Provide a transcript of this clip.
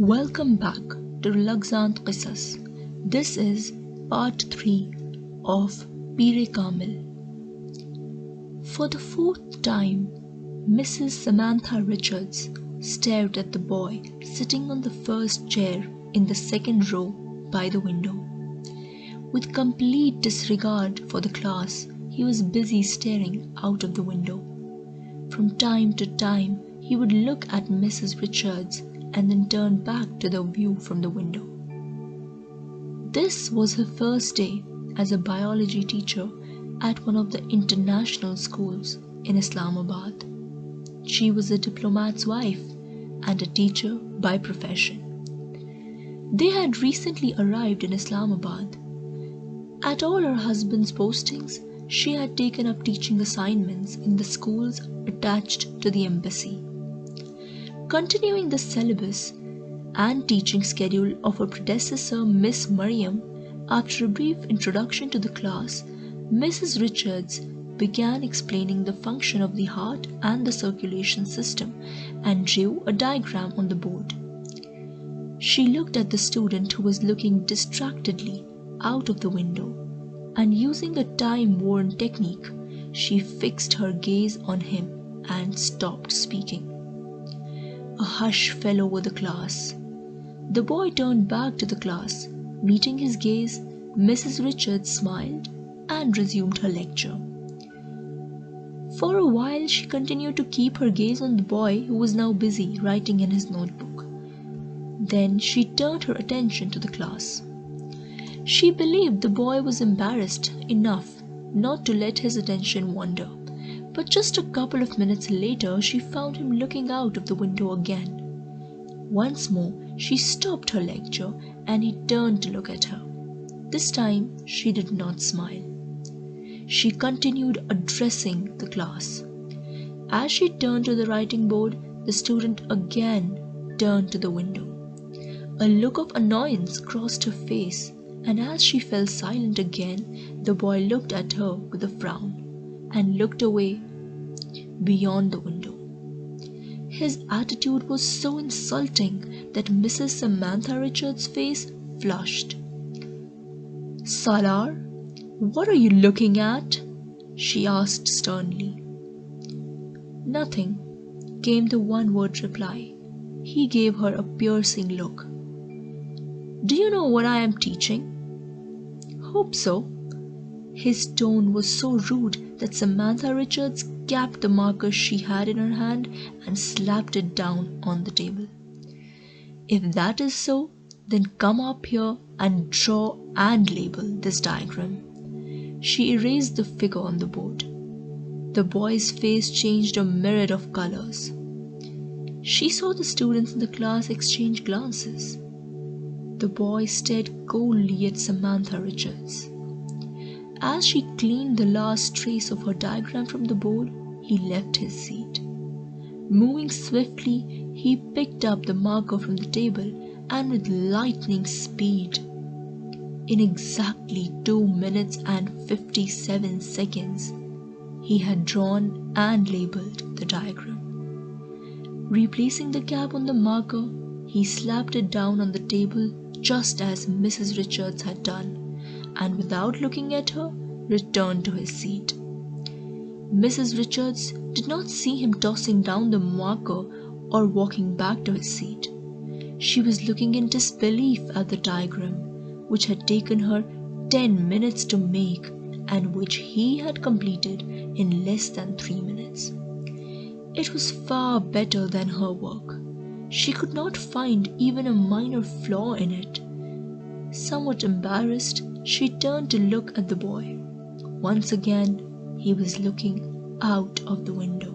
Welcome back to Relaxant Qisas. This is part 3 of Kamil. For the fourth time, Mrs. Samantha Richards stared at the boy sitting on the first chair in the second row by the window. With complete disregard for the class, he was busy staring out of the window. From time to time, he would look at Mrs. Richards and then turn back to the view from the window. This was her first day as a biology teacher at one of the international schools in Islamabad. She was a diplomat's wife and a teacher by profession. They had recently arrived in Islamabad. At all her husband's postings, she had taken up teaching assignments in the schools attached to the embassy. Continuing the syllabus and teaching schedule of her predecessor, Miss Mariam, after a brief introduction to the class, Mrs. Richards began explaining the function of the heart and the circulation system and drew a diagram on the board. She looked at the student who was looking distractedly out of the window, and using a time-worn technique, she fixed her gaze on him and stopped speaking. A hush fell over the class. The boy turned back to the class. Meeting his gaze, Mrs. Richards smiled and resumed her lecture. For a while she continued to keep her gaze on the boy who was now busy writing in his notebook. Then she turned her attention to the class. She believed the boy was embarrassed enough not to let his attention wander. But just a couple of minutes later, she found him looking out of the window again. Once more, she stopped her lecture and he turned to look at her. This time, she did not smile. She continued addressing the class. As she turned to the writing board, the student again turned to the window. A look of annoyance crossed her face, and as she fell silent again, the boy looked at her with a frown and looked away beyond the window. His attitude was so insulting that Mrs. Samantha Richards' face flushed. "Salaar, what are you looking at?" she asked sternly. "Nothing," came the one-word reply. He gave her a piercing look. "Do you know what I am teaching?" "Hope so." His tone was so rude that Samantha Richards capped the marker she had in her hand and slapped it down on the table. "If that is so, then come up here and draw and label this diagram." She erased the figure on the board. The boy's face changed a myriad of colors. She saw the students in the class exchange glances. The boy stared coldly at Samantha Richards. As she cleaned the last trace of her diagram from the board, he left his seat. Moving swiftly, he picked up the marker from the table and with lightning speed, in exactly 2 minutes and 57 seconds, he had drawn and labeled the diagram. Replacing the cap on the marker, he slapped it down on the table just as Mrs. Richards had done, and without looking at her, returned to his seat. Mrs. Richards did not see him tossing down the marker or walking back to his seat. She was looking in disbelief at the diagram, which had taken her 10 minutes to make and which he had completed in less than 3 minutes. It was far better than her work. She could not find even a minor flaw in it. Somewhat embarrassed, she turned to look at the boy. Once again, he was looking out of the window.